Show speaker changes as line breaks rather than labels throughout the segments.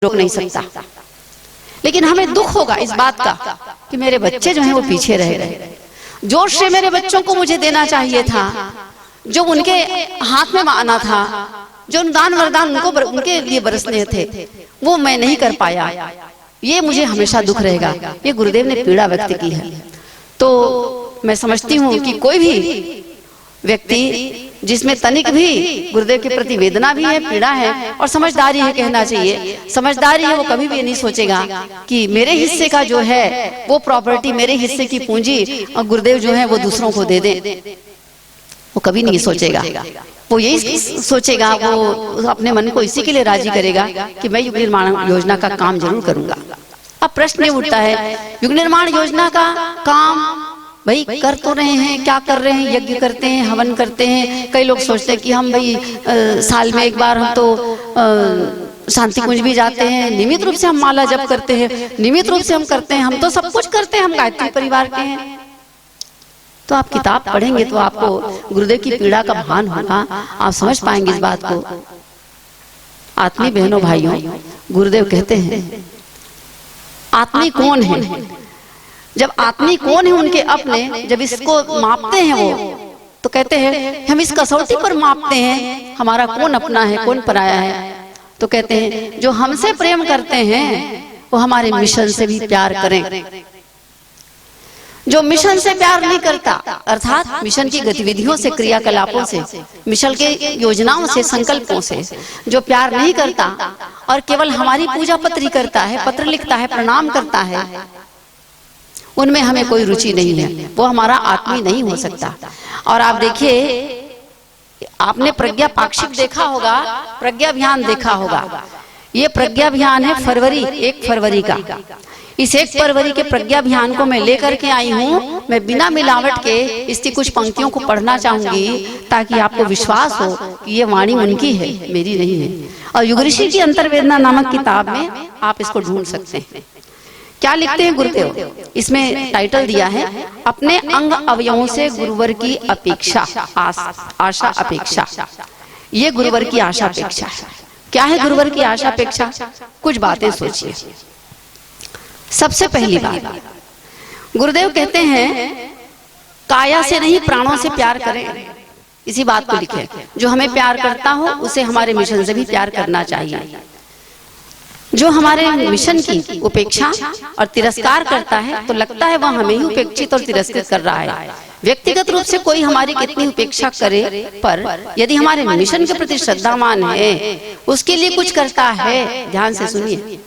रोक नहीं सकता। लेकिन हमें दुख होगा इस बात का कि मेरे बच्चे जो हैं वो पीछे रह गए। जोश से मेरे बच्चों को मुझे देना चाहिए था, जो उनके हाथ में आना था, जो दान वरदान उनके लिए बरसने थे, वो मैं नहीं कर पाया। ये मुझे हमेशा दुख रहेगा। ये गुरुदेव ने पीड़ा व्यक्त की है। तो मैं समझती हूँ कि कोई भी व्यक्ति जिसमें तनिक भी गुरुदेव के प्रति वेदना भी है, पीड़ा है और समझदारी है, कहना चाहिए समझदारी है, वो कभी भी ये नहीं सोचेगा कि मेरे हिस्से का जो है वो प्रॉपर्टी, मेरे हिस्से की पूंजी और गुरुदेव जो है वो दूसरों को दे दें। वो कभी नहीं सोचेगा। वो यही सोचेगा, वो अपने मन को इसी के लिए राजी करेगा कि मैं युग निर्माण योजना का काम जरूर करूंगा। अब प्रश्न ये उठता है, युग निर्माण योजना का काम भाई कर तो रहे हैं, क्या कर रहे हैं? यज्ञ करते हैं, हवन करते हैं। कई लोग सोचते हैं कि हम भाई साल में एक बार हम तो शांति कुंज भी जाते हैं, नियमित रूप से हम माला जप करते हैं, नियमित रूप से हम करते हैं, हम तो सब कुछ करते हैं, हम गायत्री परिवार के हैं। तो आप किताब पढ़ेंगे तो आपको गुरुदेव की पीड़ा का भान होगा, आप समझ पाएंगे इस बात को। आत्मी बहनों भाइयों, गुरुदेव कहते हैं आत्मी कौन है? जब आत्मी कौन है उनके अपने, जब इसको मापते हैं वो, तो कहते हैं हम इस कसौटी पर मापते हैं हमारा कौन अपना है, कौन पराया है। तो कहते हैं जो हमसे प्रेम करते हैं वो हमारे मिशन से भी प्यार करें। जो मिशन से प्यार नहीं करता, अर्थात मिशन की गतिविधियों से, क्रियाकलापों से, मिशन के योजनाओं से, संकल्पों से जो प्यार नहीं करता और केवल हमारी पूजा पत्री करता है, पत्र लिखता है, प्रणाम करता है, उनमें हमें कोई रुचि नहीं है, वो हमारा आत्मी नहीं हो सकता। और आप देखिए, आपने प्रज्ञा पाक्षिक देखा होगा, प्रज्ञा अभियान देखा होगा। ये प्रज्ञा अभियान है फरवरी, 1 फरवरी का। इस 1 फरवरी के प्रज्ञा अभियान को मैं लेकर के आई हूँ। मैं बिना मिलावट के इसकी कुछ पंक्तियों को पढ़ना चाहूंगी ताकि आपको विश्वास हो कि ये वाणी उनकी है, मेरी नहीं है। और युग ऋषि की अंतर्वेदना नामक किताब में आप इसको ढूंढ सकते हैं। क्या लिखते हैं गुरुदेव? इसमें टाइटल दिया है, अपने अंग अवयवों से गुरुवर की अपेक्षा, आशा अपेक्षा। ये गुरुवर की आशा अपेक्षा है। क्या है गुरुवर की आशा अपेक्षा? कुछ बातें सोचिए। सबसे पहली बात, गुरुदेव कहते हैं काया से नहीं प्राणों से प्यार करें। इसी बात को लिखे, जो हमें प्यार करता हो उसे हमारे मिशन से भी प्यार करना चाहिए। जो हमारे मिशन की उपेक्षा और तिरस्कार करता है तो लगता है वह हमें ही उपेक्षित और तिरस्कृत कर रहा है। व्यक्तिगत रूप से कोई हमारी कितनी उपेक्षा करे, पर यदि हमारे मिशन के प्रति श्रद्धावान है, उसके लिए कुछ करता है, ध्यान से सुनिए,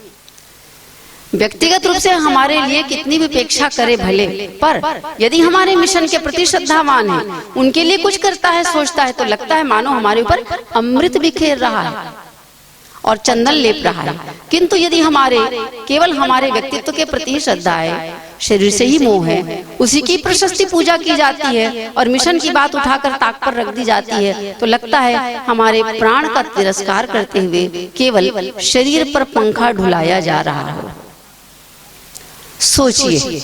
व्यक्तिगत रूप से हमारे लिए कितनी भी उपेक्षा करे भले, पर यदि हमारे मिशन के प्रति श्रद्धावान है, उनके लिए कुछ करता है, सोचता है, तो लगता है मानो हमारे ऊपर अमृत बिखेर रहा है और चंदन लेप रहा है। किंतु यदि हमारे केवल हमारे व्यक्तित्व के प्रति श्रद्धा है, शरीर से ही मोह है, उसी की प्रशस्ति पूजा की जाती है और मिशन की बात उठाकर ताक पर रख दी जाती है, तो लगता है हमारे प्राण का तिरस्कार करते हुए केवल शरीर पर पंखा ढुलाया जा रहा हो। सोचिए,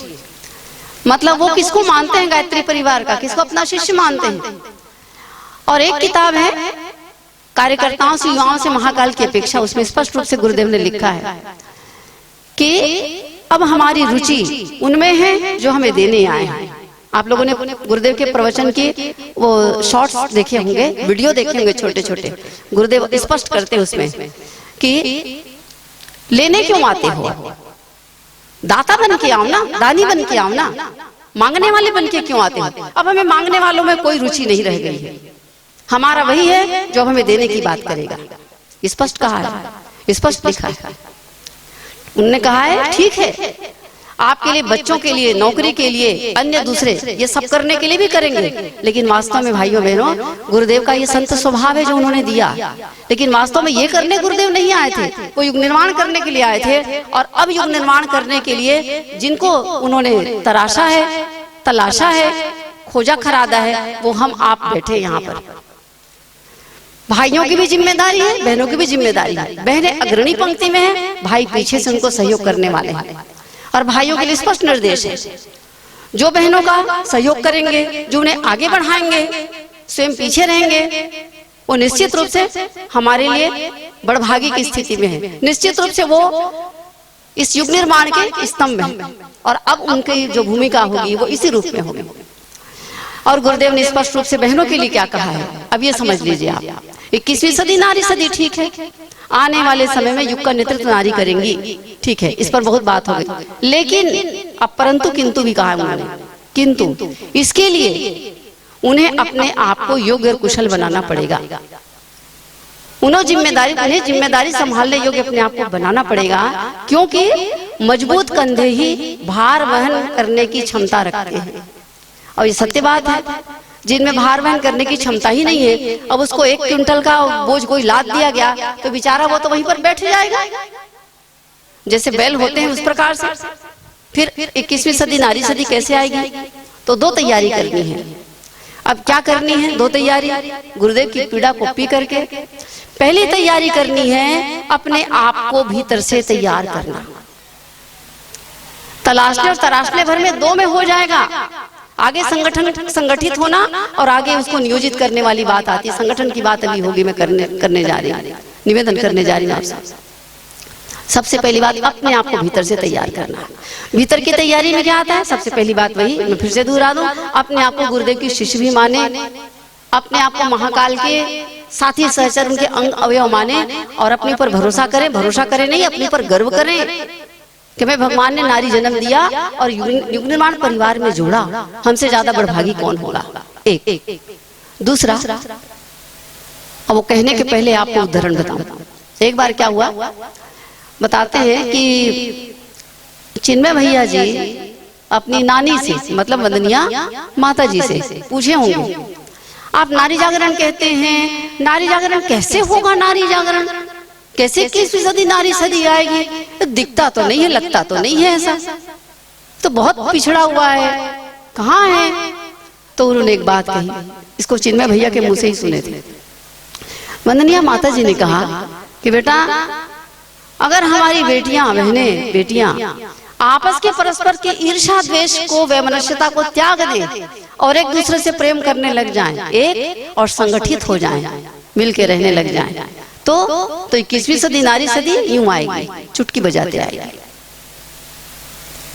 मतलब वो किसको मानते हैं? गायत्री परिवार का किसको अपना शिष्य मानते हैं? और एक किताब है कार्यकर्ताओं से, युवाओं से महाकाल की अपेक्षा, उसमें स्पष्ट रूप से गुरुदेव ने लिखा है कि अब हमारी रुचि उनमें है जो हमें देने आए हैं। आप लोगों ने गुरुदेव के प्रवचन की वो शॉर्ट्स देखे होंगे, वीडियो देखे होंगे छोटे छोटे। गुरुदेव स्पष्ट करते उसमें कि लेने क्यों आते हो? दाता बन के आओ ना, दानी बन के आओ ना, मांगने वाले बन के क्यों आते हो? अब हमें मांगने वालों में कोई रुचि नहीं रह गई है। हमारा वही है जो हमें देने की बात करेगा। स्पष्ट कहा है, स्पष्ट लिखा है। उन्होंने कहा है ठीक है, आपके लिए, बच्चों के लिए, नौकरी के लिए, अन्य दूसरे, ये सब करने के लिए भी करेंगे, लेकिन वास्तव में भाइयों बहनों, गुरुदेव का ये संत स्वभाव है जो उन्होंने दिया। लेकिन वास्तव में ये करने गुरुदेव नहीं आए थे, वो युग निर्माण करने के लिए आए थे। और अब युग निर्माण करने के लिए जिनको उन्होंने तराशा है, तलाशा है, खोजा खरादा है, वो हम आप बैठे यहाँ पर। भाइयों की भी जिम्मेदारी है, बहनों की भी जिम्मेदारी है। बहनें अग्रणी पंक्ति में है, भाई पीछे से उनको सहयोग करने वाले हैं। और भाइयों के लिए स्पष्ट निर्देश है, जो बहनों का सहयोग करेंगे, जो उन्हें आगे बढ़ाएंगे, स्वयं पीछे रहेंगे, वो निश्चित रूप से हमारे लिए बड़भागी की स्थिति में है। निश्चित रूप से वो इस युग निर्माण के स्तंभ हैं और अब उनकी जो भूमिका होगी वो इसी रूप में होगी। और गुरुदेव ने स्पष्ट रूप से बहनों के लिए क्या कहा है, अब ये समझ लीजिए आप। 21वीं सदी नारी सदी ठीक है, आने वाले समय में युग का नेतृत्व नारी करेंगी, ठीक है, इस पर बहुत बात हो गई। लेकिन अब परंतु किंतु भी कहा उन्होंने, किंतु इसके लिए उन्हें अपने आप को योग्य और कुशल बनाना पड़ेगा। उन्हें जिम्मेदारी संभालने योग्य अपने आप को बनाना पड़ेगा, क्योंकि मजबूत कंधे ही भार वहन करने की क्षमता रखते हैं। और ये सत्य बात है, जिनमें भार वहन करने की क्षमता ही नहीं है, अब उसको 1 क्विंटल का बोझ कोई लाद दिया गया तो बेचारा वो तो वहीं पर बैठ जाएगा, जैसे बैल होते हैं उस प्रकार से। फिर 21वीं सदी नारी सदी कैसे आएगी? तो 2 तैयारी करनी है। अब क्या करनी है 2 तैयारी? गुरुदेव की पीड़ा को पी करके पहली तैयारी करनी है अपने आप को भीतर से तैयार करना। तलाशने और तराशने भर में 2 में हो जाएगा। आगे संगठित होना और आगे उसको नियोजित करने वाली बात आती है। संगठन की बात अभी होगी, मैं करने जा रही हूँ, निवेदन करने जा रही हूँ आपसे। सबसे पहली बात अपने आप को भीतर से तैयार करना। भीतर की तैयारी में क्या आता है? सबसे पहली बात वही मैं फिर से दोहरा दूं, अपने आप को गुरुदेव की शिष्य भी माने, अपने आप को महाकाल के साथी सहचर उनके अंग अवयव माने और अपने ऊपर भरोसा करें नहीं, अपने ऊपर गर्व करें कि मैं भगवान ने नारी जन्म दिया और युग निर्माण परिवार में जोड़ा, हमसे ज्यादा बड़भागी कौन होगा। एक दूसरा, अब वो कहने के पहले आपको उदाहरण बताऊं। एक बार क्या हुआ, बताते हैं कि चिन्मय भैया जी अपनी नानी से, मतलब वंदनिया माता जी से पूछे होंगे, आप नारी जागरण कहते हैं, नारी जागरण कैसे होगा? नारी जागरण कैसे 21वीं सदी नारी सदी आएगी? तो दिखता तो नहीं है, लगता तो नहीं है, ऐसा तो बहुत पिछड़ा हुआ है, कहाँ है? तो उन्होंने एक बात कही, इसको चिन्मय भैया के मुंह से ही सुने थे। वंदनिया माता जी ने कहा कि बेटा, अगर हमारी बेटियां आपस के परस्पर के ईर्ष्या द्वेष को, वैमनस्यता को त्याग दें और एक दूसरे से प्रेम करने लग जाएं, एक और संगठित हो जाएं, मिलके रहने लग जाएं, तो 21वीं सदी नारी सदी यूं आएगी, चुटकी बजाते आएगी।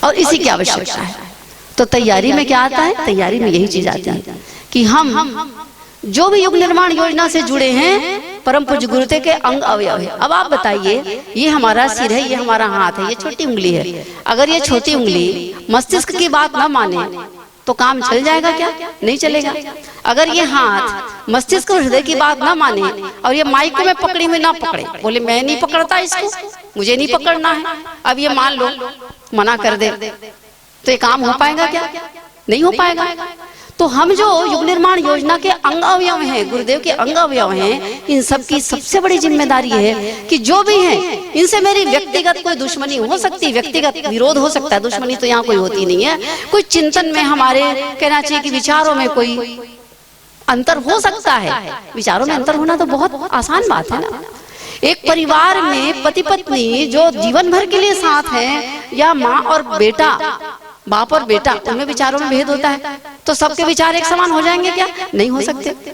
और इसी की आवश्यकता है। तो तैयारी में क्या आता है? तैयारी में यही चीज आती है कि हम जो भी युग निर्माण योजना से जुड़े हैं, परम पूज्य गुरुदेव के अंग अवयव है। अब आप बताइए, ये हमारा सिर है, ये हमारा हाथ है, ये छोटी उंगली है। अगर ये छोटी उंगली मस्तिष्क की बात न माने तो काम चल जाएगा क्या? नहीं चलेगा। अगर ये हाथ मस्तिष्क और हृदय की बात ना माने और ये माइक को मैं पकड़ी हुई ना पकड़े, बोले मैं नहीं पकड़ता इसको, मुझे नहीं पकड़ना है, अब ये मान लो मना कर दे, तो ये काम हो पाएगा क्या? नहीं हो पाएगा। तो हम जो युग निर्माण योजना के अंग अवयव हैं, गुरुदेव के अंग अवयव हैं, इन सब की सबसे बड़ी जिम्मेदारी है कि जो भी हैं, इनसे मेरी व्यक्तिगत कोई दुश्मनी हो सकती है, व्यक्तिगत विरोध हो सकता है, दुश्मनी तो यहाँ कोई होती नहीं है। कोई चिंतन में हमारे कहना चाहिए कि विचारों में कोई अंतर हो सकता है। विचारों में अंतर होना तो बहुत आसान बात है ना। एक परिवार में पति पत्नी जो जीवन भर के लिए साथ हैं, या माँ और बेटा, बाप और बेटा, उनमें विचारों में भेद होता है, तो सबके विचार एक समान हो जाएंगे क्या? नहीं हो सकते।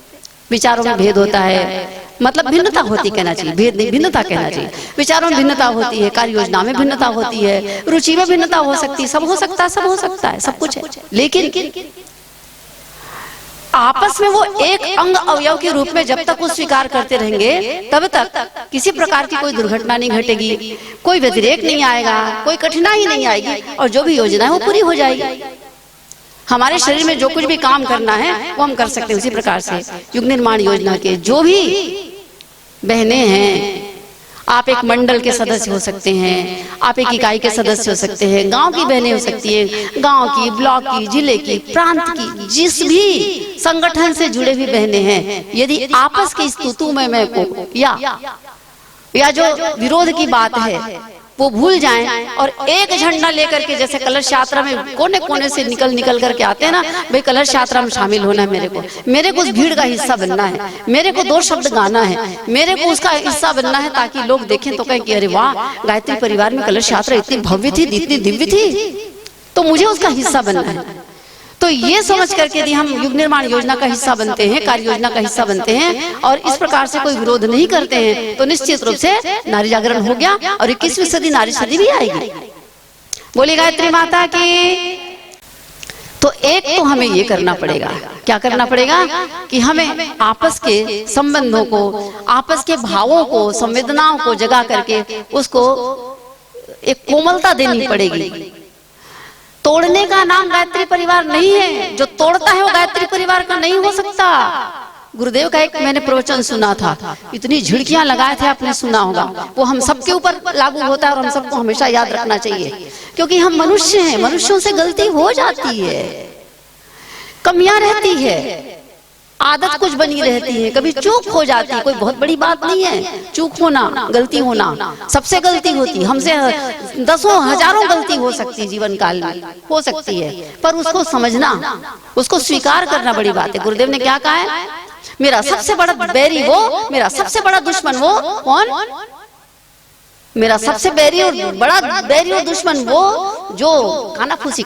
विचारों में भेद होता है, मतलब भिन्नता होती, कहना चाहिए भेद नहीं, भिन्नता कहना चाहिए। विचारों में भिन्नता होती है, कार्य योजना में भिन्नता होती है, रुचि में भिन्नता हो सकती है, सब हो सकता है, सब हो सकता है, सब कुछ है। लेकिन आपस में वो एक अंग अवयव के रूप में जब तक वो स्वीकार करते रहेंगे, तब तक किसी प्रकार की कोई दुर्घटना नहीं घटेगी, कोई व्यतिरेक नहीं आएगा, कोई कठिनाई नहीं आएगी, और जो भी योजना है वो पूरी हो जाएगी। हमारे शरीर में जो कुछ भी काम करना है वो हम कर सकते हैं। उसी प्रकार से युग निर्माण योजना के जो भी बहनें हैं, आप एक मंडल के सदस्य हो सकते हैं, आप एक इकाई के सदस्य हो सकते हैं, गांव की बहनें हो सकती है, गांव की, ब्लॉक की, जिले की, प्रांत की, जिस भी संगठन से जुड़े हुए बहनें हैं, यदि आपस की स्तुतु में को या जो विरोध की बात है वो भूल जाएं और एक झंडा लेकर के, जैसे कलश यात्रा में कोने कोने से निकल करके आते हैं ना, भाई कलश यात्रा में शामिल होना है, मेरे को उस भीड़ का हिस्सा बनना है, मेरे को 2 शब्द गाना है, मेरे को उसका हिस्सा बनना है, ताकि लोग देखें तो कहें कि अरे वाह, गायत्री परिवार में कलश यात्रा इतनी भव्य थी, इतनी दिव्य थी, तो मुझे उसका हिस्सा बनना है। तो ये समझ करके यदि हम युग निर्माण योजना का हिस्सा बनते हैं, कार्य योजना का हिस्सा बनते हैं और इस प्रकार से कोई विरोध नहीं करते हैं, तो निश्चित रूप से नारी जागरण हो गया और 21वीं सदी नारी सदी भी आएगी। बोली गायत्री माता की। तो एक तो हमें ये करना पड़ेगा, क्या करना पड़ेगा कि हमें आपस के संबंधों को, आपस के भावों को, संवेदनाओं को जगा करके उसको एक कोमलता देनी पड़ेगी। तोड़ने का नाम गायत्री परिवार नहीं है, जो तोड़ता है वो गायत्री परिवार का नहीं हो सकता। गुरुदेव का एक मैंने प्रवचन सुना था, इतनी झिड़कियां लगाए थे, आपने सुना होगा। वो हम सबके ऊपर लागू होता है और हम सबको हमेशा याद रखना चाहिए, क्योंकि हम मनुष्य हैं, मनुष्यों से गलती हो जाती है, कमियां रहती है, आदत कुछ बनी रहती है, कभी चूक हो जाती है। कोई बहुत बड़ी बात नहीं है चूक होना, गलती होना, सबसे गलती होती है, हमसे दसों हजारों गलती हो सकती है, जीवन काल में हो सकती है, पर उसको समझना, उसको स्वीकार करना बड़ी बात है। गुरुदेव ने क्या कहा है, मेरा सबसे बड़ा बैरी वो, मेरा सबसे बड़ा दुश्मन वो कौन, मेरा सबसे बैरी और बड़ा बैरी और दुश्मन वो जो काना फूसी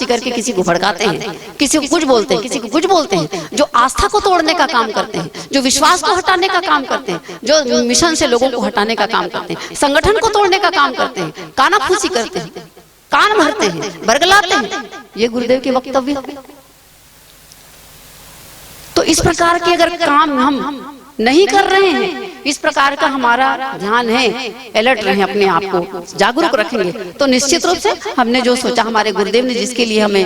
करके किसी को भड़काते हैं, किसी को कुछ बोलते हैं, किसी को कुछ बोलते हैं, जो आस्था को तोड़ने का काम करते हैं, जो विश्वास को हटाने का काम करते हैं, जो मिशन से लोगों को हटाने का काम करते हैं, संगठन को तोड़ने का काम करते हैं, काना फूसी करते हैं, कान भरते हैं, बरगलाते हैं। ये गुरुदेव के वक्तव्य। तो इस प्रकार के अगर काम हम नहीं कर रहे हैं, इस प्रकार का हमारा ध्यान है, अलर्ट रहे, अपने आप को जागरूक रखेंगे, तो निश्चित रूप से हमने जो सोचा, हमारे गुरुदेव ने जिसके लिए हमें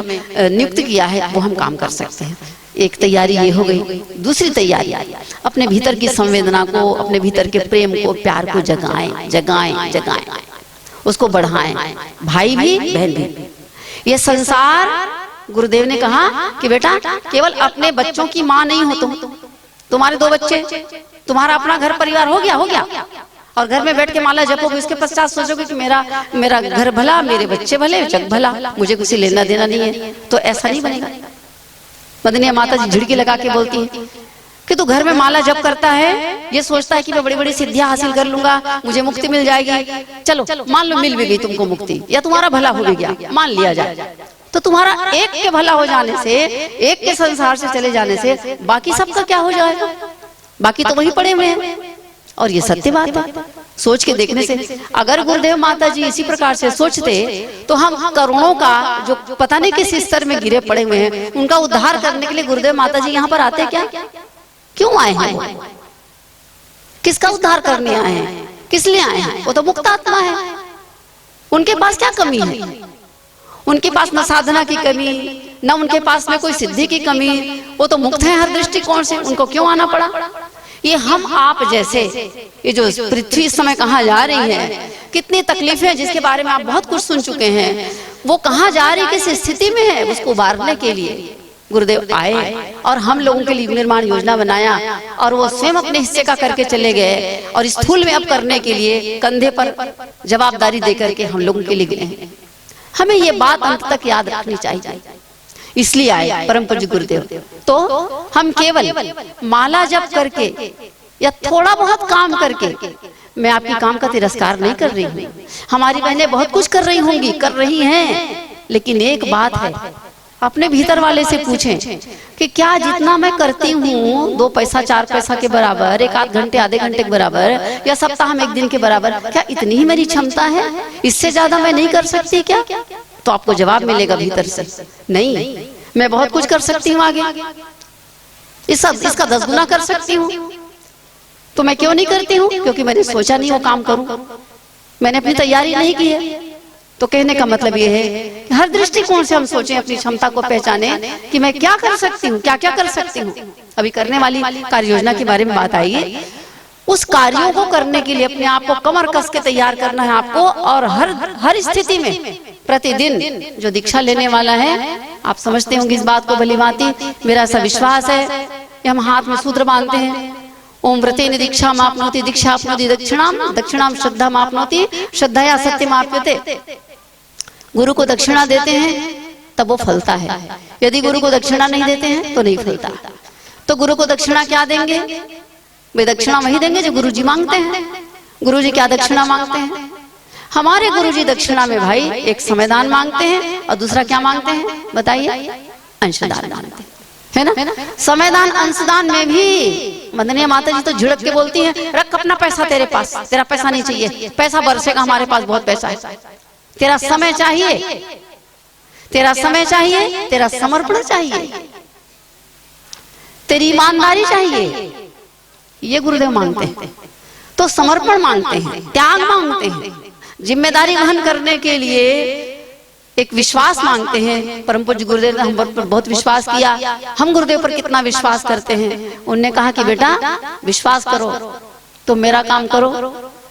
नियुक्त किया है, वो हम काम कर सकते हैं। एक तैयारी ये हो गई। दूसरी तैयारी, अपने भीतर की संवेदना को, अपने भीतर के प्रेम को, प्यार को जगाएं, जगाएं, जगाएं, उसको बढ़ाएं, भाई भी बहन भी। ये संसार, गुरुदेव ने कहा कि बेटा केवल अपने बच्चों की माँ नहीं हो तुम, तुम्हारे 2 बच्चे, तुम्हारा अपना घर परिवार हो गया और घर में बैठ के माला जपोगे, इसके पश्चात सोचोगे कि मेरा घर भला, मेरे बच्चे भले, जग भला, मुझे कुछ लेना देना नहीं है, तो ऐसा नहीं बनेगा। मदनिया माता जी झिड़की लगा के बोलती है कि तू घर में माला जप करता है, ये सोचता है कि मैं बड़ी बड़ी सिद्धियां हासिल कर लूंगा, मुझे मुक्ति मिल जाएगी। चलो मान लो मिल भी गई तुमको मुक्ति, या तुम्हारा भला हो भी गया, मान लिया जाए, तो तुम्हारा एक के भला हो जाने से, एक के संसार से चले जाने से बाकी सबका क्या हो जाएगा? बाकी तो वही पड़े हुए हैं। और ये सत्य बात है, सोच के देखने से। अगर गुरुदेव माता जी इसी प्रकार से सोचते तो हम करोड़ों का जो पता नहीं किस स्तर में गिरे पड़े हुए हैं, उनका उद्धार करने के लिए गुरुदेव माता जी यहाँ पर आते क्या? क्यों आए हैं? किसका उद्धार करने आए हैं? किस लिए आए हैं? वो तो मुक्त आत्मा है, उनके पास क्या कमी है? उनके पास न साधना की कमी, न उनके पास में कोई सिद्धि की कमी, वो तो मुक्त है हर दृष्टिकोण से, उनको क्यों आना पड़ा? ये हम आप जैसे, ये जो पृथ्वी इस समय कहाँ जा रही है, कितनी तकलीफें जिसके बारे में आप बहुत कुछ सुन चुके हैं, वो कहाँ जा रही, किस स्थिति में है, उसको उबारने के लिए गुरुदेव आए और हम लोगों के लिए निर्माण योजना बनाया, और वो स्वयं अपने हिस्से का करके चले गए, और स्थूल में अब करने के लिए कंधे पर जवाबदारी देकर के हम लोगों के लिए गए। हमें ये बात अंत तक याद रखनी चाहिए, इसलिए आए परम पूज्य गुरुदेव। तो हम केवल माला जप करके या थोड़ा बहुत काम करके, मैं आपकी काम का तिरस्कार नहीं कर रही हूँ, हमारी बहनें बहुत कुछ कर रही होंगी, कर रही हैं, लेकिन एक बात है, अपने भीतर वाले से पूछें कि क्या जितना मैं करती हूँ 2 पैसा 4 पैसा के बराबर, 1 आध घंटे आधे घंटे के बराबर, या सप्ताह में 1 दिन के बराबर, क्या इतनी ही मेरी क्षमता है? इससे ज्यादा मैं नहीं कर सकती क्या? तो आपको जवाब मिलेगा भीतर से, नहीं, मैं बहुत कुछ कर सकती हूँ आगे, इसका 10 गुना कर सकती हूँ। तो मैं क्यों नहीं करती हूँ? क्योंकि मैंने सोचा नहीं वो काम करूं, मैंने अपनी तैयारी नहीं की है। तो कहने का मतलब ये है कि हर दृष्टिकोण से हम सोचें, अपनी क्षमता को पहचाने कि मैं क्या कर सकती हूँ, क्या क्या कर सकती हूँ। अभी करने वाली कार्य योजना के बारे में बात आई है, उस कार्यों को करने के लिए अपने आप को कमर कस के तैयार करना है आपको, और हर स्थिति में प्रतिदिन जो दीक्षा लेने वाला है, आप समझते होंगे इस बात को भलीभांति, मेरा ऐसा विश्वास है, हम हाथ में सूत्र बांधते हैं, ओम व्रतेन दीक्षा मापनोति दीक्षा आपनोति दक्षिणाम दक्षिणाम श्रद्धा मापनोति श्रद्धया सत्यम आप्यते। गुरु को दक्षिणा देते हैं तब वो फलता है, यदि गुरु को दक्षिणा नहीं देते हैं तो नहीं फलता। तो गुरु को दक्षिणा क्या देंगे? वे दक्षिणा वही देंगे जो गुरु जी मांगते हैं। गुरु जी क्या दक्षिणा मांगते हैं? हमारे गुरु जी दक्षिणा में भाई एक समयदान मांगते हैं, और दूसरा क्या मांगते हैं बताइए? अंशदान मानते है ना। समयदान अंशदान में भी वंदनीय माता जी तो झिड़क के बोलती हैं, रख अपना पैसा तेरे पास, तेरा पैसा नहीं चाहिए, पैसा बरसेगा, हमारे पास बहुत पैसा है। तेरा समय चाहिए, तेरा समय चाहिए, तेरा समर्पण चाहिए, तेरी ईमानदारी चाहिए, ये गुरुदेव मांगते हैं। तो समर्पण मांगते हैं, त्याग मांगते हैं, जिम्मेदारी वहन करने के लिए एक विश्वास मांगते हैं। परम पूज्य गुरुदेव ने हम पर बहुत विश्वास किया, हम गुरुदेव पर कितना विश्वास करते हैं। उनने कहा कि बेटा विश्वास करो, तुम मेरा काम करो,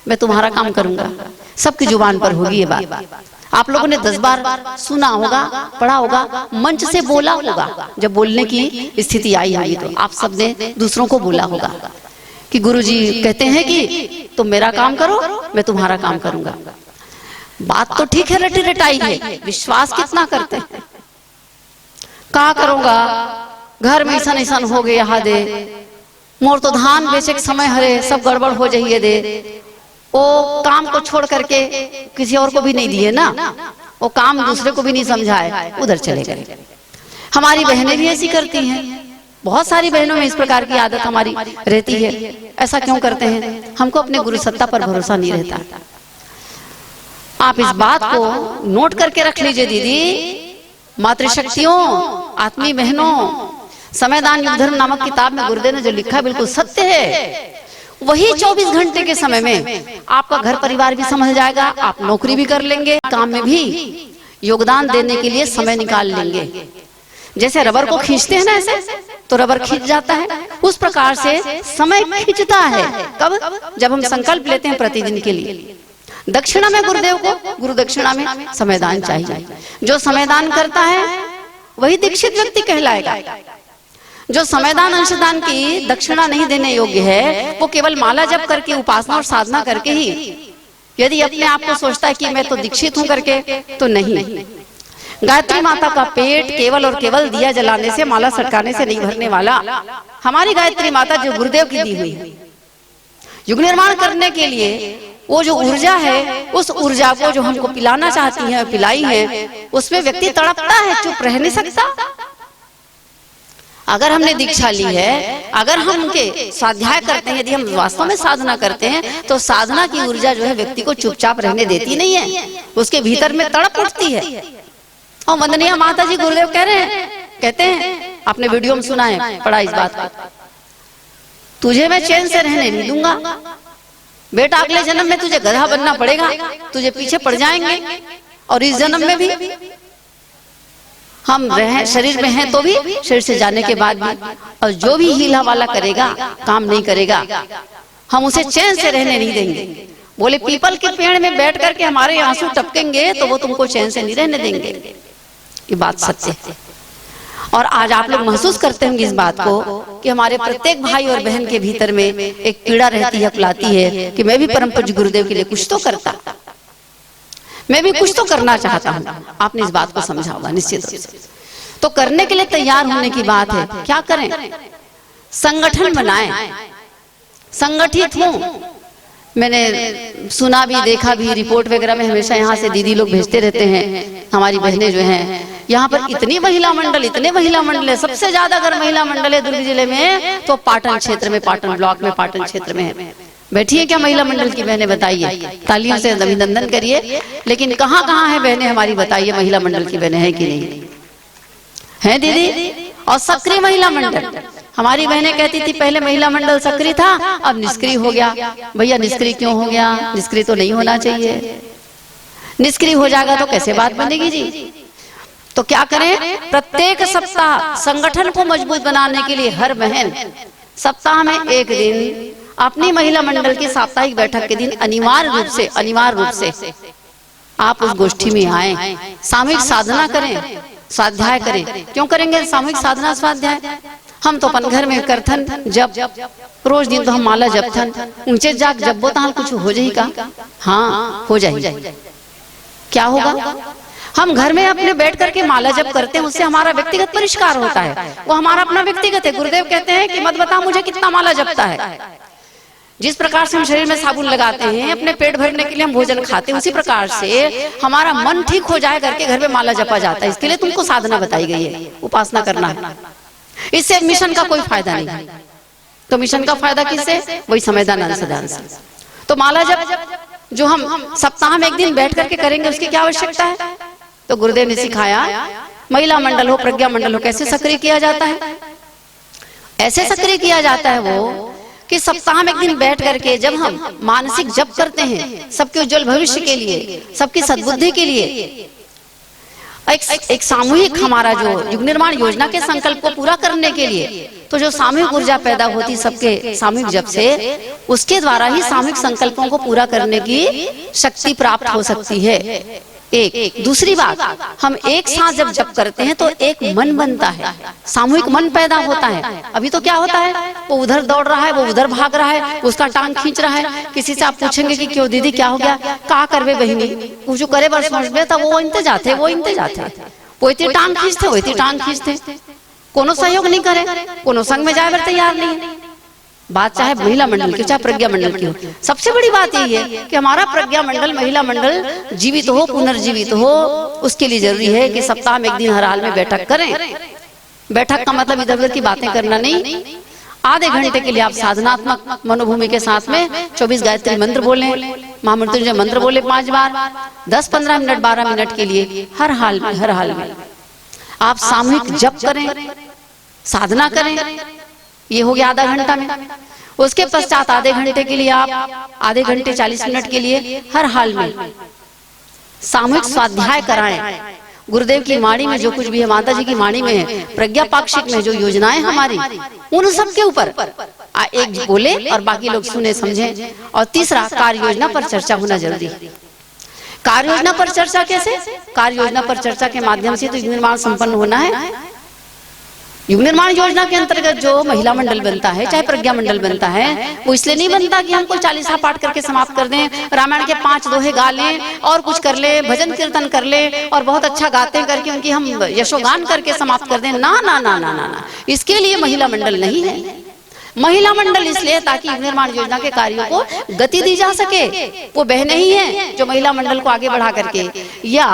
मैं तुम्हारा काम करूंगा। सबकी जुबान पर होगी ये बात। आप लोगों ने 10 बार सुना होगा, पढ़ा होगा, मंच से बोला होगा, जब बोलने की स्थिति आई होगी तो आप सबने दूसरों को बोला होगा कि गुरुजी कहते हैं कि तुम मेरा काम करो, मैं तुम्हारा काम करूंगा। बात तो ठीक है, रटी रटाई है, विश्वास कितना करते हैं। कहा करूंगा घर में ऐसा ऐसा हो गया, यहाँ दे मोर तो धान बेचे के समय हरे, सब गड़बड़ हो जाइए दे। वो काम को छोड़ करके किसी और को भी नहीं दिए ना, वो काम दूसरे को भी नहीं समझाए, उधर चले गए। हमारी बहनें भी ऐसी करती हैं, बहुत सारी बहनों में इस प्रकार की आदत हमारी रहती है। ऐसा क्यों करते हैं? हमको अपने गुरु सत्ता पर भरोसा नहीं रहता। आप इस बात को नोट करके रख लीजिए दीदी, मातृशक्तियों, आत्मी बहनों, समयदान युग धर्म नामक किताब में गुरुदेव ने जो लिखा बिल्कुल सत्य है। वही 24 घंटे के समय में आपका घर परिवार भी समझ जाएगा, आप नौकरी भी कर लेंगे, काम में भी योगदान देने के लिए समय निकाल लेंगे। जैसे रबर को खींचते हैं ना, ऐसे तो रबर खींच जाता है, उस प्रकार से समय खींचता है। कब? जब हम संकल्प लेते हैं प्रतिदिन के लिए। दक्षिणा में गुरुदेव को, गुरु दक्षिणा में समयदान चाहिए। जो समयदान करता है वही दीक्षित व्यक्ति कहलाएगा। जो समयदान अंशदान की दक्षिणा नहीं देने योग्य है, वो केवल माला जप करके, उपासना और साधना करके ही यदि अपने आप को सोचता है कि मैं तो दीक्षित हूं करके, तो नहीं। गायत्री माता का पेट केवल और केवल दिया जलाने से, माला सटकाने से नहीं भरने वाला। हमारी गायत्री माता जो गुरुदेव की दी हुई है, युग निर्माण करने के लिए वो जो ऊर्जा है, उस ऊर्जा को जो हमको पिलाना चाहती है, पिलाई है, उसमें व्यक्ति तड़पता है, चुप रह नहीं सकता। अगर हमने दीक्षा ली है, अगर हम उनके स्वाध्याय करते हैं, यदि हम वास्तव में साधना करते हैं, तो साधना की ऊर्जा जो है व्यक्ति को चुपचाप रहने देती नहीं है, उसके भीतर में तड़प उठती है। और वंदनीय माता जी गुरुदेव कहते हैं, आपने वीडियो में सुना है, पढ़ा इस बात को, तुझे मैं चैन से रहने नहीं दूंगा बेटा, अगले जन्म में तुझे गधा बनना पड़ेगा, तुझे पीछे पड़ जाएंगे, और इस जन्म में भी हम रहे, शरीर में हैं तो भी, शरीर से जाने के बाद भी, और जो भी हीला वाला करेगा, काम नहीं करेगा, हम उसे चैन से रहने नहीं देंगे। बोले पीपल के पेड़ में बैठ करके हमारे आंसू टपकेंगे तो वो तुमको चैन से नहीं रहने देंगे। ये बात सत्य है। और आज आप लोग महसूस करते होंगे इस बात को कि हमारे प्रत्येक भाई और बहन के भीतर में एक पीड़ा रहती है, कुलाती है कि मैं भी परम पूज्य गुरुदेव के लिए कुछ तो करता, मैं भी कुछ तो करना चाहता हूँ। आपने इस बात को समझा होगा निश्चित रूप से। तो करने के लिए तैयार होने की बात है। क्या करें? संगठन बनाएं, संगठित हों। मैंने सुना भी, देखा भी, रिपोर्ट वगैरह में हमेशा यहाँ से दीदी लोग भेजते रहते हैं, हमारी बहनें जो हैं, यहाँ पर इतनी महिला मंडल, इतने महिला मंडल है। सबसे ज्यादा अगर महिला मंडल है दुर्ग जिले में तो पाटन क्षेत्र में, पाटन ब्लॉक में, पाटन क्षेत्र में है। बैठी है क्या महिला मंडल की बहनें? बताइए, तालियों से अभिनंदन करिए। लेकिन कहाँ कहाँ है बहनें हमारी? बताइए, महिला मंडल की बहनें हैं कि नहीं है दीदी? और सक्रिय महिला मंडल, हमारी बहनें कहती थी पहले महिला मंडल सक्रिय था, अब निष्क्रिय हो गया। भैया निष्क्रिय क्यों हो गया? निष्क्रिय तो नहीं होना चाहिए। निष्क्रिय हो जाएगा तो कैसे बात बनेगी जी? तो क्या करें? प्रत्येक सप्ताह संगठन को मजबूत बनाने के लिए हर बहन सप्ताह में एक दिन अपनी महिला मंडल की साप्ताहिक बैठक के दिन अनिवार्य रूप से आप उस गोष्ठी में आए, सामूहिक साधना करें, स्वाध्याय करें। क्यों करेंगे सामूहिक साधना स्वाध्याय? हम तो अपन घर में करथन जब रोज दिन तो हम माला जपथन, ऊंचे जाग जब तो कुछ हो जाएगा। हाँ हो जाएगी। क्या होगा? हम घर में अपने बैठ करके माला जप करते हैं, उससे हमारा व्यक्तिगत परिष्कार होता है, वो हमारा अपना व्यक्तिगत है। गुरुदेव कहते हैं कि मत बता मुझे कितना माला जपता है, जिस प्रकार से हम शरीर में साबुन लगाते हैं, अपने पेट भरने के लिए हम भोजन खाते हैं, उसी प्रकार से हमारा मन ठीक हो जाए करके घर में माला जपा जाता है। इसके लिए तुमको साधना बताई गई है, उपासना करना है। इससे मिशन का कोई फायदा नहीं है। तो मिशन का फायदा किससे? वही समयदान सदान से। तो माला जप जो हम सप्ताह में एक दिन बैठ करके करेंगे, उसकी क्या आवश्यकता है? तो गुरुदेव ने सिखाया, महिला मंडल हो, प्रज्ञा मंडल हो, कैसे सक्रिय किया जाता है? ऐसे सक्रिय किया जाता है वो कि सप्ताह में एक दिन बैठ करके जब हम मानसिक जप करते हैं सबके उज्जवल भविष्य के लिए, सबकी सद्बुद्धि के लिए, एक सामूहिक हमारा जो युग निर्माण योजना के संकल्प को पूरा करने के लिए, तो जो सामूहिक ऊर्जा पैदा होती सबके सामूहिक जप से, उसके द्वारा ही सामूहिक संकल्पों को पूरा करने की शक्ति प्राप्त हो सकती है। एक दूसरी बात, हम एक साथ जब जप करते हैं तो एक मन बनता है, सामूहिक मन पैदा होता है। अभी तो क्या होता है, वो उधर दौड़ रहा है, वो उधर भाग रहा है, उसका टांग खींच रहा है। किसी से आप पूछेंगे कि क्यों दीदी क्या हो गया, का करवे बहिनी, कुछ करे बस समझ वो इंते जाते, वो इंते जाते, वो इतनी टांग खींचते, वो इतनी टांग खींचते, कोनो सहयोग नहीं करे, कोनो संग में जाए बर तैयार नहीं। बात चाहे महिला मंडल की, चाहे प्रज्ञा मंडल की हो, सबसे बड़ी बात यही है कि हमारा प्रज्ञा मंडल, महिला मंडल जीवित हो, पुनर्जीवित हो। उसके लिए जरूरी है कि सप्ताह में एक दिन हर हाल में बैठक करें। बैठक का मतलब इधर उधर की बातें करना नहीं। आधे घंटे के लिए आप साधनात्मक मनोभूमि के साथ में 24 गायत्री मंत्र बोलें, महामृत्युंजय मंत्र बोले 5 बार, 10-15 मिनट 12 मिनट के लिए हर हाल में आप सामूहिक जप करें, साधना करें। ये हो गया आधा घंटा में। उसके पश्चात आधे घंटे के लिए आप आधे घंटे 40 मिनट के लिए हर हाल में सामूहिक स्वाध्याय कराएं। गुरुदेव की वाणी में जो कुछ भी है, माता जी की वाणी में है, प्रज्ञा पाक्षिक में जो योजनाएं हमारी, उन सब के ऊपर एक बोले और बाकी लोग सुने समझें। और तीसरा, कार्य योजना पर चर्चा होना जरूरी है। कार्य योजना पर चर्चा कैसे? कार्य योजना पर चर्चा के माध्यम से तो युग निर्माण संपन्न होना है। युग निर्माण योजना के अंतर्गत जो महिला मंडल बनता है, चाहे प्रज्ञा मंडल बनता है, वो इसलिए नहीं बनता कि हम कोई 40 पाठ करके समाप्त कर दें, रामायण के 5 दोहे गा लें और कुछ कर ले, भजन कीर्तन कर ले और बहुत अच्छा गाते करके उनकी हम यशोगान करके समाप्त कर दें। ना ना ना ना ना, इसके लिए महिला मंडल नहीं है। महिला मंडल इसलिए ताकि युग निर्माण योजना के कार्यों को गति दी जा सके। वो बहनें ही हैं जो महिला मंडल को आगे बढ़ा करके, या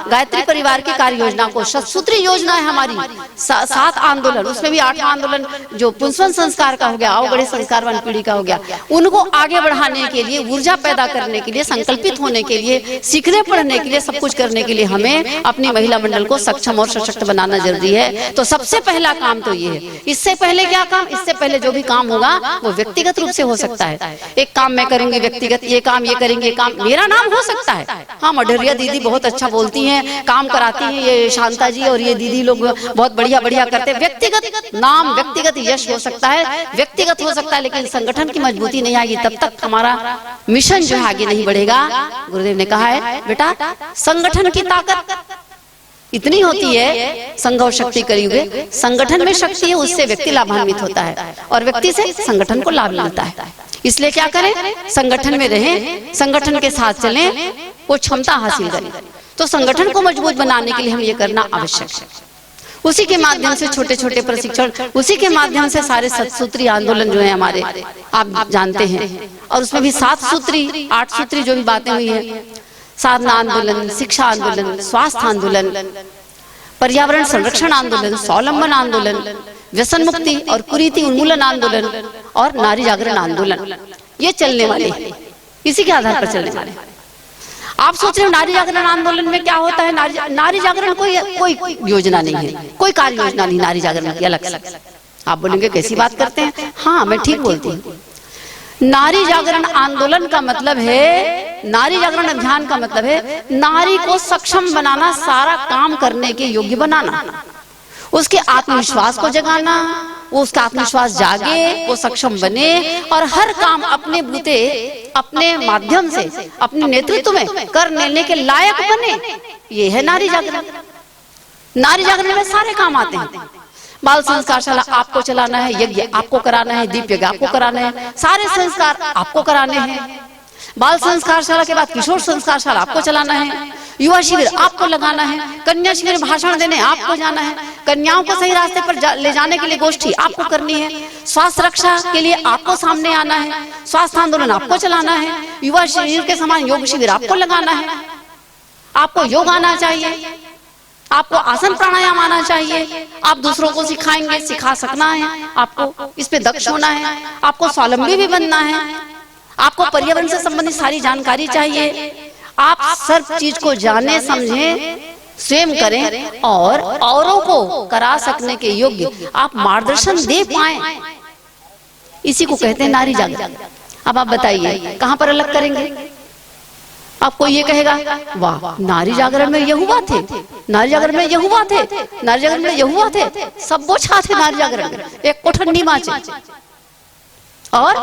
गायत्री परिवार की कार्य योजना को, शतसूत्री योजना है हमारी, 7 आंदोलन, उसमें भी 8वां आंदोलन जो पुंसवन संस्कार का हो गया, अवगढ़े संस्कारवान पीढ़ी का हो गया, उनको आगे बढ़ाने के लिए, ऊर्जा पैदा करने के लिए, संकल्पित होने के लिए, सीखने पढ़ने के लिए, सब कुछ करने के लिए हमें अपनी महिला मंडल को सक्षम और सशक्त बनाना जरूरी है। तो सबसे पहला काम तो ये है। इससे पहले क्या काम? इससे पहले जो भी काम होगा वो व्यक्तिगत रूप से हो सकता है। एक काम मैं करूंगी व्यक्तिगत, ये काम ये करेंगे, ये काम मेरा नाम हो सकता है। हाँ, मडरिया दीदी बहुत अच्छा बोलती हैं, काम कराती हैं, ये शांता जी और ये दीदी लोग बहुत बढ़िया बढ़िया करते हैं। व्यक्तिगत नाम, व्यक्तिगत यश हो सकता है, व्यक्तिगत हो सकता है, लेकिन संगठन की मजबूती नहीं आएगी तब तक हमारा मिशन जो है आगे नहीं बढ़ेगा। गुरुदेव ने कहा है, बेटा संगठन की ताकत इतनी होती है, संघ और शक्ति करीब, संगठन में शक्ति है, उससे व्यक्ति लाभान्वित होता है और व्यक्ति से संगठन को लाभ मिलता है। इसलिए क्या करें? संगठन में रहें, संगठन के साथ चलें, वो क्षमता हासिल करें। तो संगठन को मजबूत बनाने के लिए हम ये करना आवश्यक है। उसी के माध्यम से छोटे छोटे प्रशिक्षण, उसी के माध्यम से सारे सतसूत्री आंदोलन जो है हमारे, आप जानते हैं, और उसमें भी 7 सूत्री 8 सूत्री जो भी बातें हुई है, साधना आंदोलन, शिक्षा आंदोलन, स्वास्थ्य आंदोलन, पर्यावरण संरक्षण आंदोलन, स्वावलंबन आंदोलन, व्यसन मुक्ति और कुरीति उन्मूलन आंदोलन और नारी जागरण आंदोलन, ये चलने वाले, इसी के आधार पर चलने वाले। आप सोच रहे हो नारी जागरण आंदोलन में क्या होता है? नारी जागरण कोई योजना नहीं है, कोई कार्य योजना नहीं नारी जागरण की अलग से। आप बोलेंगे कैसी बात करते हैं? हाँ, मैं ठीक बोलती हूँ। नारी जागरण आंदोलन का मतलब है, नारी जागरण अभियान का मतलब है नारी को सक्षम बनाना, सारा काम करने के योग्य बनाना, उसके आत्मविश्वास को जगाना, वो उसका आत्मविश्वास जागे, वो सक्षम बने और हर काम अपने बूते, अपने माध्यम से, अपने नेतृत्व में कर लेने के लायक बने। ये है नारी जागरण। नारी जागरण में सारे काम आते हैं। बाल संस्कारशाला आपको चलाना है, यज्ञ आपको कराना है, दीप यज्ञ आपको कराना है, सारे संस्कार आपको कराने हैं। बाल संस्कारशाला के बाद किशोर संस्कारशाला आपको चलाना है, युवा शिविर आपको लगाना है, कन्या शिविर भाषण देने आपको जाना है, कन्याओं को सही रास्ते पर ले जाने के लिए गोष्ठी आपको करनी है, स्वास्थ्य रक्षा के लिए आपको सामने आना है, स्वास्थ्य आंदोलन आपको चलाना है, युवा शिविर के समान योग शिविर आपको लगाना है, आपको योग आना चाहिए, आपको आसन प्राणायाम आना चाहिए, आप दूसरों को सिखाएंगे, सिखा सकना है, आपको इस पे दक्ष होना है, आपको स्वावलंबी भी बनना है, आपको पर्यावरण से संबंधित सारी जानकारी चाहिए, आप सब चीज को जाने समझें, स्वयं करें और औरों को करा सकने के योग्य आप मार्गदर्शन दे पाए। इसी को कहते हैं नारी जागरण। अब आप बताइए कहां पर अलग करेंगे? आपको ये कहेगा वाह नारी जागरण में ये हुआ थे, नारी जागरण में ये हुआ थे, नारी जागरण में ये हुआ थे, सब वो छा थे नारी जागरण में, एक कोठन्नी माचे। और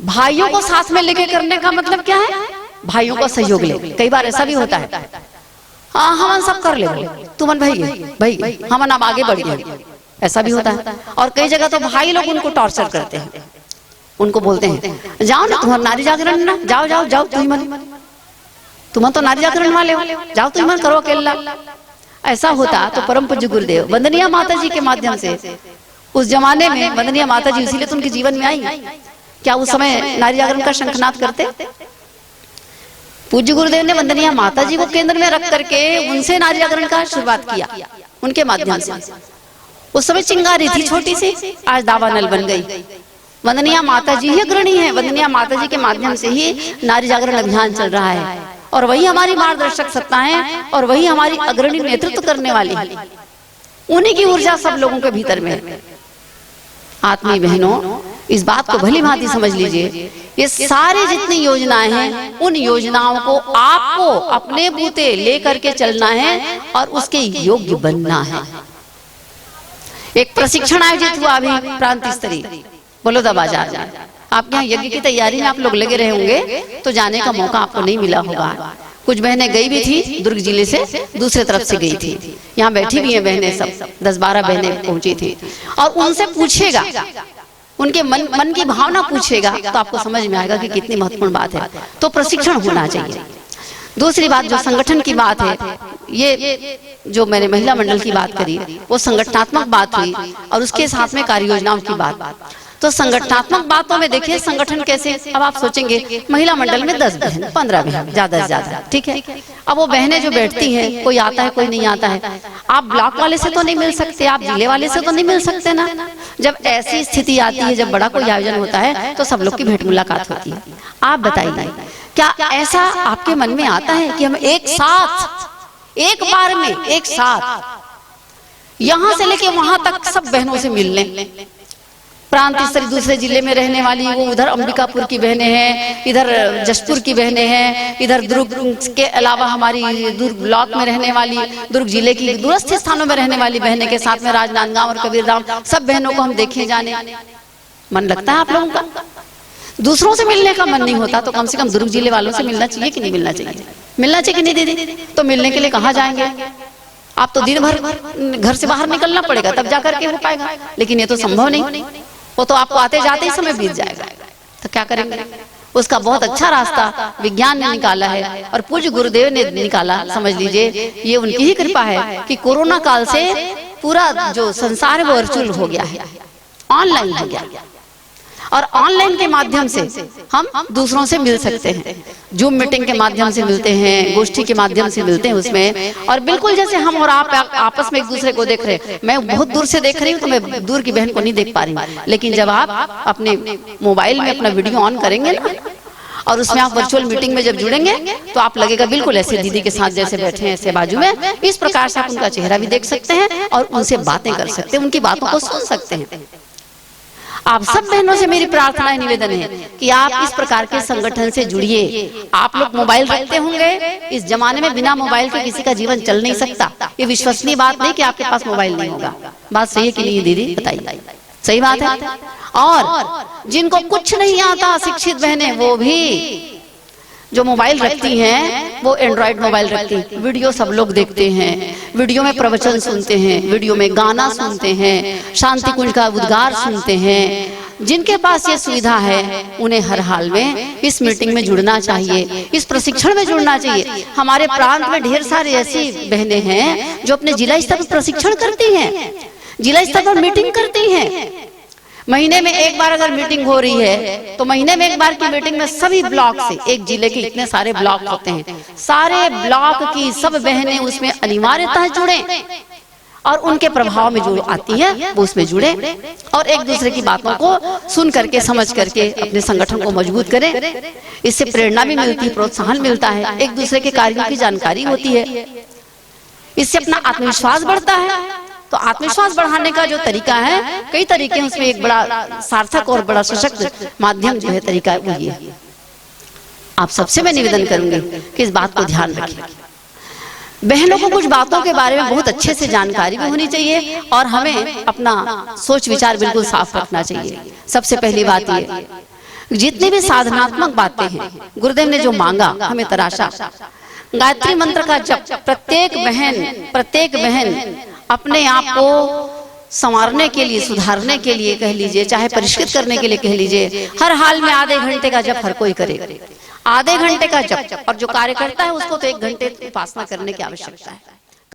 भाइयों को साथ में लेके करने का मतलब क्या है? भाइयों का सहयोग ले। कई बार ऐसा भी होता है, हाँ हम सब कर ले, तुमन भाई हम अब आगे बढ़ गए, ऐसा भी होता है। और कई जगह तो भाई लोग उनको टॉर्चर करते हैं, उनको बोलते हैं जाओ ना तुम्हारा नारी जागरण ना, जाओ जाओ जाओ तुम तो नारी जागरण वाले हो, जाओ तुम मन करो अकेला। ऐसा होता तो परम पूज्य गुरुदेव वंदनीय माता जी के माध्यम से, उस जमाने में वंदनीय माता जी इसीलिए तो उनके जीवन में आई, क्या उस समय नारी जागरण का शंखनाद करते? पूज्य गुरुदेव ने वंदनीय माता जी को केंद्र में रख करके उनसे नारी जागरण का शुरुआत किया, उनके माध्यम से। उस समय चिंगारी थी छोटी सी, आज दावानल बन गई। वंदनीय माता जी ही अग्रणी है, वंदनीय माता जी के माध्यम से ही नारी जागरण अभियान चल रहा है, और वही हमारी मार्गदर्शक सत्ता है, और वही हमारी अग्रणी नेतृत्व करने वाली है। उन्हीं की ऊर्जा सब लोगों के भीतर में है। आत्मीय बहनों, इस बात को भली भांति समझ लीजिए, ये सारे जितनी योजनाएं हैं, उन योजनाओं को आपको अपने बूते लेकर के चलना है और उसके योग्य बनना है। एक प्रशिक्षण आयोजित हुआ अभी प्रांत स्तरीय बलौदा बाजार। आप यहाँ यज्ञ की तैयारी में आप लोग लगे रहे होंगे, तो जाने का मौका आपको नहीं मिला होगा। कुछ बहनें गई भी थी, दुर्ग जिले से दूसरे तरफ से गई थी, यहाँ बैठी भी हैं बहनें, सब 10-12 बहनें पहुंची थी। और उनसे पूछेगा, उनके मन की भावना पूछेगा, तो आपको समझ में आएगा कि कितनी महत्वपूर्ण बात है। तो प्रशिक्षण होना चाहिए। दूसरी बात जो संगठन की बात है, ये जो मैंने महिला मंडल की बात करी वो संगठनात्मक बात हुई, और उसके साथ में कार्य योजनाओं की बात। तो संगठनात्मक बातों में देखिए संगठन कैसे। अब आप सोचेंगे महिला मंडल में 10 बहन 15 बहन ज्यादा से ज्यादा, ठीक है। अब वो बहनें जो बैठती हैं, कोई आता है कोई नहीं आता है, आप ब्लॉक वाले से तो नहीं मिल सकते, आप जिले वाले से तो नहीं मिल सकते ना। जब ऐसी स्थिति आती है, जब बड़ा कोई आयोजन होता है, तो सब लोग की भेंट मुलाकात होती है। आप बताइए क्या ऐसा आपके मन में आता है कि हम एक साथ एक बार में एक साथ यहां से लेके वहां तक सब बहनों से मिल लें? प्रांत स्तरीय दूसरे जिले में रहने वाली वो उधर अंबिकापुर की बहनें हैं, इधर जशपुर की बहनें हैं, इधर दुर्ग के अलावा हमारी दुर्ग ब्लॉक में रहने वाली, दुर्ग जिले की दूरस्थ स्थानों में रहने वाली बहनें के साथ में राजनांदगांव और कबीरधाम, सब बहनों को हम देखे जाने। मन लगता है आप लोगों का? दूसरों से मिलने का मन नहीं होता तो कम से कम दुर्ग जिले वालों से मिलना चाहिए कि नहीं मिलना चाहिए? मिलना चाहिए कि नहीं दीदी? तो मिलने के लिए कहाँ जाएंगे? आप तो दिन भर घर से बाहर निकलना पड़ेगा तब जाकर के हो पाएगा, लेकिन ये तो संभव नहीं, वो तो आपको आते जाते ही समय बीत जाएगा। तो क्या करेंगे? उसका बहुत अच्छा रास्ता विज्ञान ने निकाला है और पूज्य गुरुदेव ने निकाला। समझ लीजिए ये उनकी ही कृपा है कि कोरोना काल से पूरा जो संसार है वो वर्चुअल हो गया है, ऑनलाइन हो गया, और ऑनलाइन के माध्यम से हम दूसरों से मिल सकते हैं। जूम मीटिंग के माध्यम से मिलते हैं, गोष्ठी के माध्यम से मिलते हैं उसमें, और बिल्कुल जैसे हम और आप आपस में एक दूसरे को देख रहे हैं। मैं बहुत दूर से देख रही हूँ तो मैं दूर की बहन को नहीं देख पा रही हूँ, लेकिन जब आप अपने मोबाइल में अपना वीडियो ऑन करेंगे ना, और उसमें आप वर्चुअल मीटिंग में जब जुड़ेंगे तो आप लगेगा बिल्कुल ऐसे दीदी के साथ जैसे बैठे हैं ऐसे बाजू में। इस प्रकार से आप उनका चेहरा भी देख सकते हैं और उनसे बातें कर सकते हैं, उनकी बातों को सुन सकते हैं। आप सब बहनों से मेरी प्रार्थना है, निवेदन है कि आप इस प्रकार के संगठन से जुड़िए। आप लोग मोबाइल रखते होंगे, इस जमाने में बिना मोबाइल के किसी का जीवन चल नहीं सकता। ये विश्वसनीय बात नहीं कि आपके पास मोबाइल नहीं होगा। बात सही है कि नहीं दीदी? बताइए, सही बात है। और जिनको कुछ नहीं आता, शिक्षित बहनें, वो भी जो मोबाइल रखती हैं वो एंड्रॉइड मोबाइल रखती हैं। वीडियो सब लोग देखते हैं, वीडियो में प्रवचन सुनते हैं, वीडियो में गाना सुनते हैं, शांति कुंज का उद्गार सुनते हैं, जिनके पास ये सुविधा है उन्हें हर हाल में इस मीटिंग में जुड़ना चाहिए, इस प्रशिक्षण में जुड़ना चाहिए। हमारे प्रांत में ढेर सारी ऐसी बहनें हैं जो अपने जिला स्तर पर प्रशिक्षण करती हैं, जिला स्तर पर मीटिंग करती हैं। महीने में एक बार अगर मीटिंग हो रही है तो महीने में एक बार की मीटिंग में सभी ब्लॉक से, एक जिले के इतने सारे ब्लॉक होते हैं, सारे ब्लॉक की सब बहनें उसमें अनिवार्यतः जुड़े और उनके प्रभाव में जो आती है वो उसमें जुड़े और एक दूसरे की बातों को सुन करके समझ करके अपने संगठन को मजबूत करें। इससे प्रेरणा भी मिलती है, प्रोत्साहन मिलता है, एक दूसरे के कार्यों की जानकारी होती है, इससे अपना आत्मविश्वास बढ़ता है। तो आत्मविश्वास बढ़ाने का जो तरीका है, कई तरीके हैं, उसमें एक बड़ा सार्थक और बड़ा सशक्त माध्यम जो है तरीका वो ये है। आप सबसे मैं निवेदन करूंगी कि इस बात को ध्यान रखें। बहनों को कुछ बातों के बारे में बहुत अच्छे से जानकारी भी होनी चाहिए और हमें अपना सोच विचार बिल्कुल साफ रखना चाहिए। सबसे पहली बात ये, जितनी भी साधनात्मक बातें हैं गुरुदेव ने जो मांगा हमें तराशा, गायत्री मंत्र का जप प्रत्येक बहन अपने आप को संवारने के लिए, सुधारने के लिए कह लीजिए, चाहे परिष्कृत करने के लिए कह लीजिए, हर हाल में आधे घंटे का जप हर कोई करे, आधे घंटे का जप। और जो कार्य करता है उसको तो 1 घंटे उपासना करने की आवश्यकता है।